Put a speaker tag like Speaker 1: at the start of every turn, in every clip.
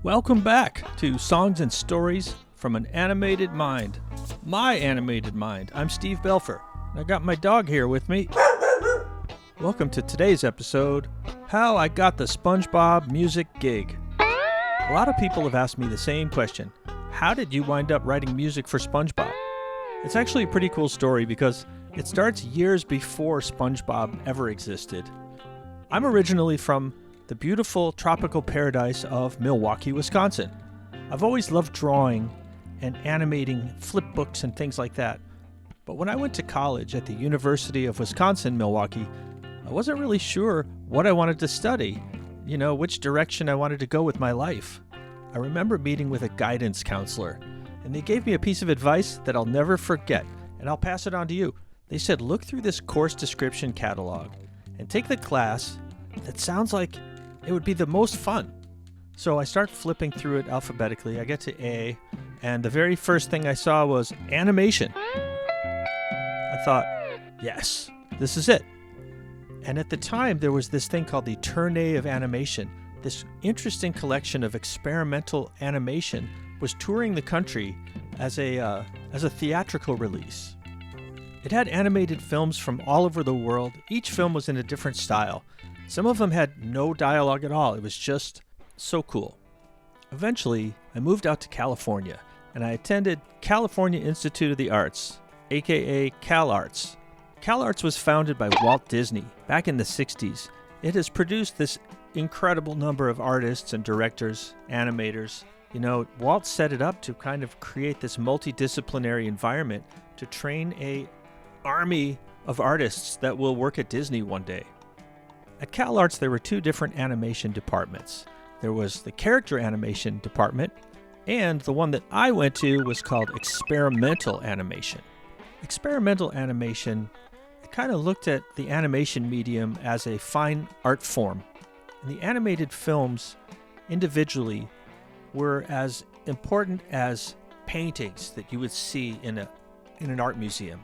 Speaker 1: Welcome back to Songs and Stories from an Animated Mind. My animated mind. I'm Steve Belfer. I got my dog here with me. Welcome to today's episode, How I Got the SpongeBob Music Gig. A lot of people have asked me the same question. How did you wind up writing music for SpongeBob? It's actually a pretty cool story because it starts years before SpongeBob ever existed. I'm originally from the beautiful tropical paradise of Milwaukee, Wisconsin. I've always loved drawing and animating flip books and things like that. But when I went to college at the University of Wisconsin-Milwaukee, I wasn't really sure what I wanted to study, which direction I wanted to go with my life. I remember meeting with a guidance counselor, and they gave me a piece of advice that I'll never forget, and I'll pass it on to you. They said, look through this course description catalog and take the class that sounds like it would be the most fun. So I start flipping through it alphabetically. I get to A, and the very first thing I saw was animation. I thought, yes, this is it. And at the time, there was this thing called the Tournée of Animation. This interesting collection of experimental animation was touring the country as a theatrical release. It had animated films from all over the world. Each film was in a different style. Some of them had no dialogue at all. It was just so cool. Eventually, I moved out to California, and I attended California Institute of the Arts, aka CalArts. CalArts was founded by Walt Disney back in the 60s. It has produced this incredible number of artists and directors, animators. Walt set it up to kind of create this multidisciplinary environment to train a army of artists that will work at Disney one day. At CalArts, there were two different animation departments. There was the character animation department, and the one that I went to was called experimental animation. Experimental animation kind of looked at the animation medium as a fine art form. And the animated films individually were as important as paintings that you would see in an art museum.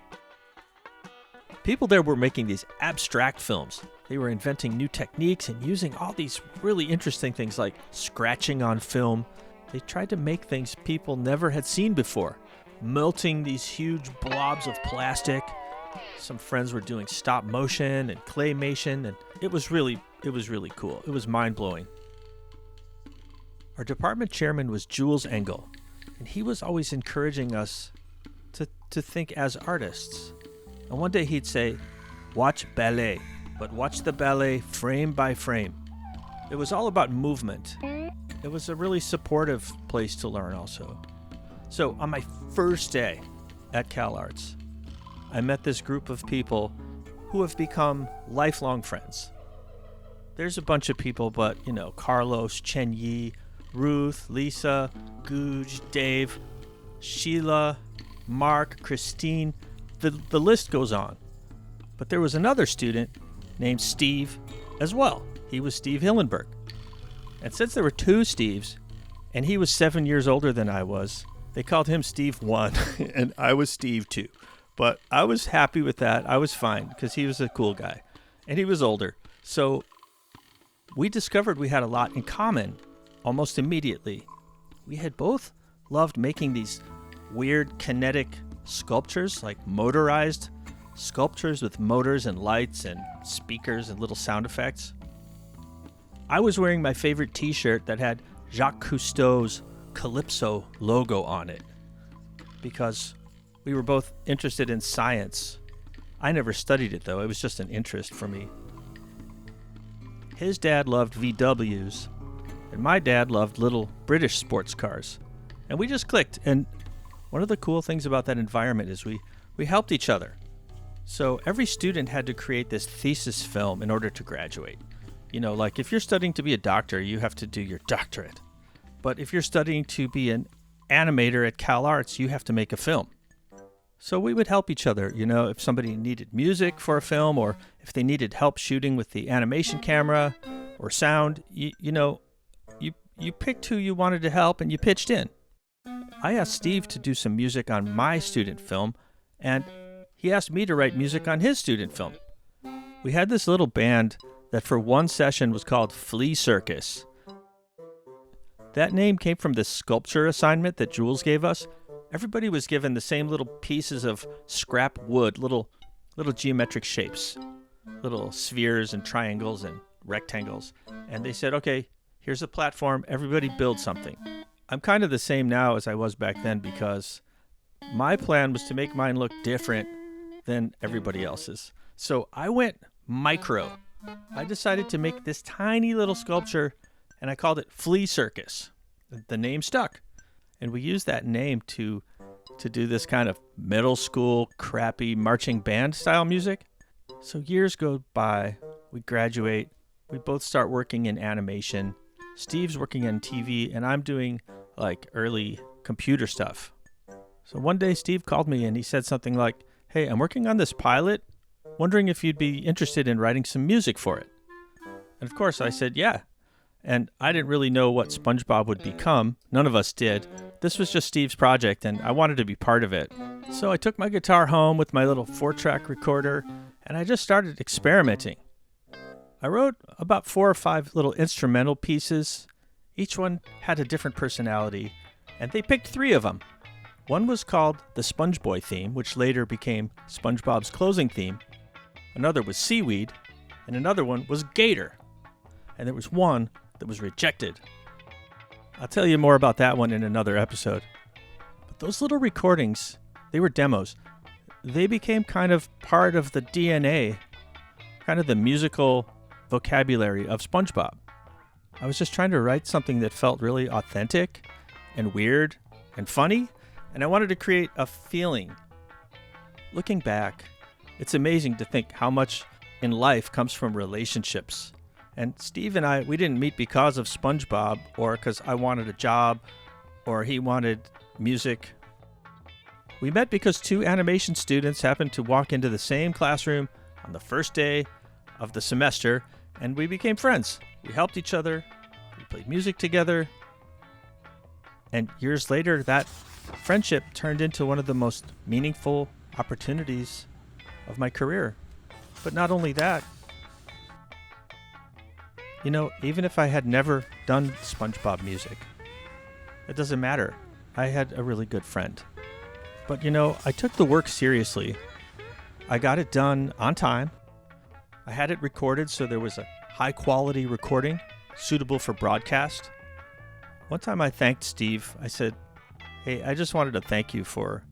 Speaker 1: People there were making these abstract films. They were inventing new techniques and using all these really interesting things like scratching on film. They tried to make things people never had seen before, melting these huge blobs of plastic. Some friends were doing stop motion and claymation, and it was really cool. It was mind-blowing. Our department chairman was Jules Engel, and he was always encouraging us to think as artists. And one day he'd say, watch ballet, but watch the ballet frame by frame. It was all about movement. It was a really supportive place to learn also. So on my first day at CalArts, I met this group of people who have become lifelong friends. There's a bunch of people, but, Carlos, Chen Yi, Ruth, Lisa, Guj, Dave, Sheila, Mark, Christine. The list goes on. But there was another student named Steve as well. He was Steve Hillenburg. And since there were two Steves, and he was 7 years older than I was, they called him Steve 1, and I was Steve 2. But I was happy with that. I was fine because he was a cool guy and he was older. So we discovered we had a lot in common almost immediately. We had both loved making these weird kinetic sculptures, like motorized sculptures with motors and lights and speakers and little sound effects. I was wearing my favorite t-shirt that had Jacques Cousteau's Calypso logo on it because we were both interested in science. I never studied it, though. It was just an interest for me. His dad loved VWs, and my dad loved little British sports cars. And we just clicked. And one of the cool things about that environment is we helped each other. So every student had to create this thesis film in order to graduate. Like if you're studying to be a doctor, you have to do your doctorate. But if you're studying to be an animator at CalArts, you have to make a film. So we would help each other, if somebody needed music for a film or if they needed help shooting with the animation camera or sound, you picked who you wanted to help and you pitched in. I asked Steve to do some music on my student film, and he asked me to write music on his student film. We had this little band that for one session was called Flea Circus. That name came from this sculpture assignment that Jules gave us. Everybody was given the same little pieces of scrap wood, little geometric shapes, little spheres and triangles and rectangles. And they said, okay, here's a platform. Everybody build something. I'm kind of the same now as I was back then because my plan was to make mine look different than everybody else's. So I went micro. I decided to make this tiny little sculpture, and I called it Flea Circus. The name stuck. And we used that name to do this kind of middle school, crappy marching band style music. So years go by, we graduate, we both start working in animation. Steve's working on TV, and I'm doing like early computer stuff. So one day Steve called me and he said something like, hey, I'm working on this pilot, wondering if you'd be interested in writing some music for it. And of course I said, yeah. And I didn't really know what SpongeBob would become. None of us did. This was just Steve's project, and I wanted to be part of it. So I took my guitar home with my little 4-track recorder, and I just started experimenting. I wrote about 4 or 5 little instrumental pieces. Each one had a different personality, and they picked 3 of them. One was called the SpongeBoy theme, which later became SpongeBob's closing theme. Another was Seaweed, and another one was Gator. And there was one that was rejected. I'll tell you more about that one in another episode. But those little recordings, they were demos. They became kind of part of the DNA, kind of the musical vocabulary of SpongeBob. I was just trying to write something that felt really authentic and weird and funny, and I wanted to create a feeling. Looking back, it's amazing to think how much in life comes from relationships. And Steve and I, we didn't meet because of SpongeBob or because I wanted a job or he wanted music. We met because 2 animation students happened to walk into the same classroom on the first day of the semester, and we became friends. We helped each other. We played music together. And years later, that friendship turned into one of the most meaningful opportunities of my career. But not only that, you know, even if I had never done SpongeBob music, it doesn't matter. I had a really good friend. But, you know, I took the work seriously. I got it done on time. I had it recorded so there was a high-quality recording suitable for broadcast. One time I thanked Steve. I said, hey, I just wanted to thank you for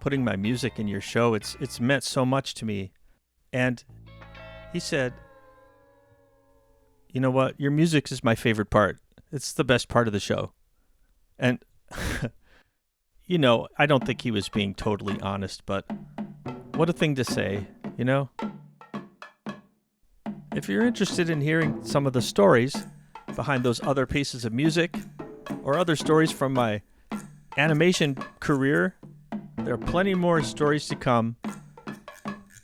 Speaker 1: putting my music in your show. It's meant so much to me. And he said, you know what? Your music is my favorite part. It's the best part of the show. And, you know, I don't think he was being totally honest, but what a thing to say, you know? If you're interested in hearing some of the stories behind those other pieces of music or other stories from my animation career, there are plenty more stories to come.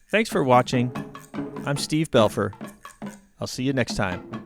Speaker 1: Thanks for watching. I'm Steve Belfer. I'll see you next time.